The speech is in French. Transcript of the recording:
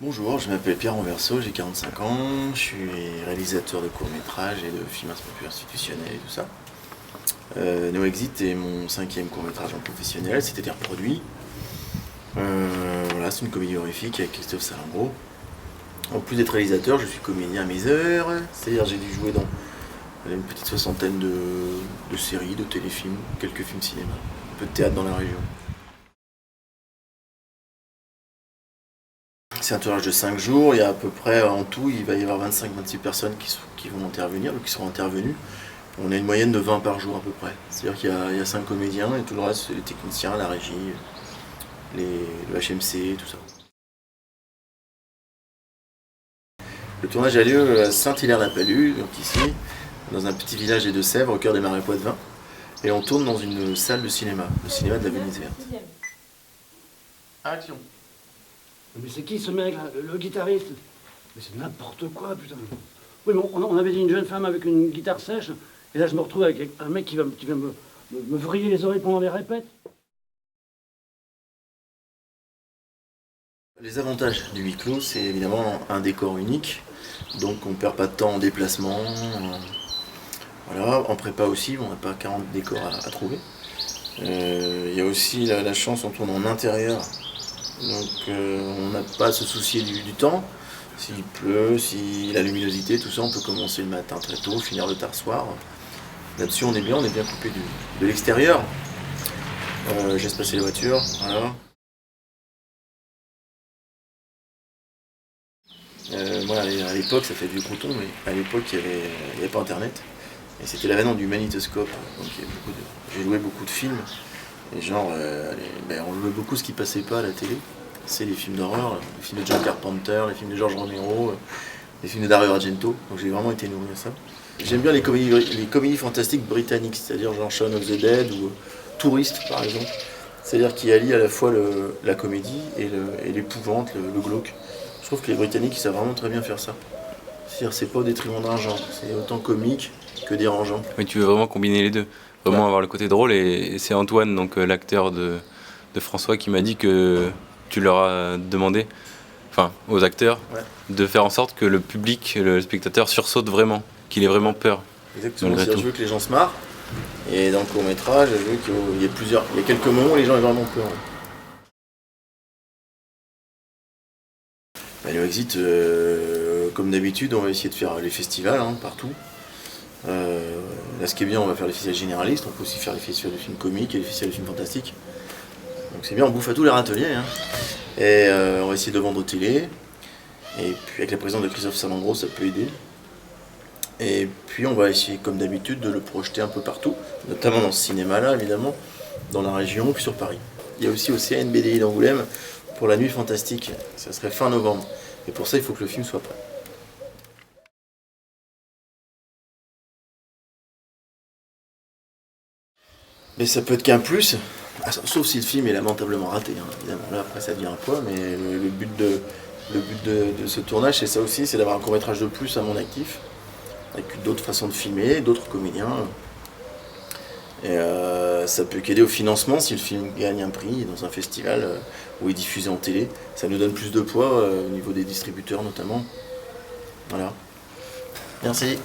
Bonjour, je m'appelle Pierre Renverseau, j'ai 45 ans, je suis réalisateur de courts-métrages et de films un peu institutionnels et tout ça. No Exit est mon 5e court-métrage en professionnel, c'est-à-dire produit. Voilà, c'est une comédie horrifique avec Christophe Salengro. En plus d'être réalisateur, je suis comédien à mes heures, c'est-à-dire j'ai dû jouer dans une petite soixantaine de séries, de téléfilms, quelques films cinéma, un peu de théâtre dans la région. C'est un tournage de 5 jours, il y a à peu près en tout, il va y avoir 25-26 personnes qui vont intervenir, ou qui seront intervenues. On a une moyenne de 20 par jour à peu près. C'est-à-dire qu'il y a 5 comédiens et tout le reste, c'est les techniciens, la régie, le HMC, tout ça. Le tournage a lieu à Saint-Hilaire-la-Palud, donc ici, dans un petit village des Deux-Sèvres, au cœur des Marais Poitevin. Et on tourne dans une salle de cinéma, le cinéma de la Venise Verte. Action. Mais c'est qui ce mec là, le guitariste? Mais c'est n'importe quoi, putain. Oui, mais on avait dit une jeune femme avec une guitare sèche, et là je me retrouve avec un mec qui va me vriller les oreilles pendant les répètes. Les avantages du huis clos, c'est évidemment un décor unique, donc on ne perd pas de temps en déplacement. Voilà, en prépa aussi, on n'a pas 40 décors à trouver. Il y a aussi la chance, on tourne en intérieur, donc on n'a pas à se soucier du temps. S'il pleut, si la luminosité, tout ça, on peut commencer le matin très tôt, finir le tard soir. Là-dessus, on est bien coupé de l'extérieur. Je laisse passer les voitures, voilà. Moi, à l'époque, ça fait du coton, mais à l'époque, il n'y avait pas Internet. Et c'était l'avènement du magnétoscope. Donc j'ai loué beaucoup de films. Et genre, on louait beaucoup ce qui passait pas à la télé. C'est les films d'horreur, les films de John Carpenter, les films de George Romero, les films de Dario Argento. Donc j'ai vraiment été nourri à ça. J'aime bien les comédies fantastiques britanniques, c'est-à-dire genre Shaun of the Dead ou Touriste par exemple. C'est-à-dire qui allie à la fois la comédie et l'épouvante, le glauque. Je trouve que les Britanniques ils savent vraiment très bien faire ça. C'est-à-dire c'est pas au détriment d'un genre, c'est autant comique que dérangeant. Oui, tu veux vraiment combiner les deux, vraiment avoir le côté drôle, et c'est Antoine, donc l'acteur de François, qui m'a dit que tu leur as demandé, enfin aux acteurs, de faire en sorte que le public, le spectateur sursaute vraiment, qu'il ait vraiment peur. Exactement, je veux que les gens se marrent, et dans le court-métrage, je veux qu'il y ait quelques moments où les gens aient vraiment peur. No Exit, comme d'habitude, on va essayer de faire les festivals partout. Là, ce qui est bien, on va faire les festivals généralistes, on peut aussi faire les festivals de films comiques et les festivals de films fantastiques. Donc c'est bien, on bouffe à tous les râteliers. Et on va essayer de vendre aux télé. Et puis avec la présence de Christophe Salengro, ça peut aider. Et puis on va essayer, comme d'habitude, de le projeter un peu partout, notamment dans ce cinéma-là, évidemment, dans la région, puis sur Paris. Il y a aussi au CNBDI d'Angoulême pour la Nuit Fantastique, ça serait fin novembre. Et pour ça, il faut que le film soit prêt. Mais ça peut être qu'un plus, sauf si le film est lamentablement raté, évidemment. Là, après, ça devient un poids, mais le but de ce tournage, c'est ça aussi, c'est d'avoir un court-métrage de plus à mon actif, avec d'autres façons de filmer, d'autres comédiens. Et ça peut qu'aider au financement si le film gagne un prix dans un festival ou est diffusé en télé. Ça nous donne plus de poids au niveau des distributeurs notamment. Voilà. Merci.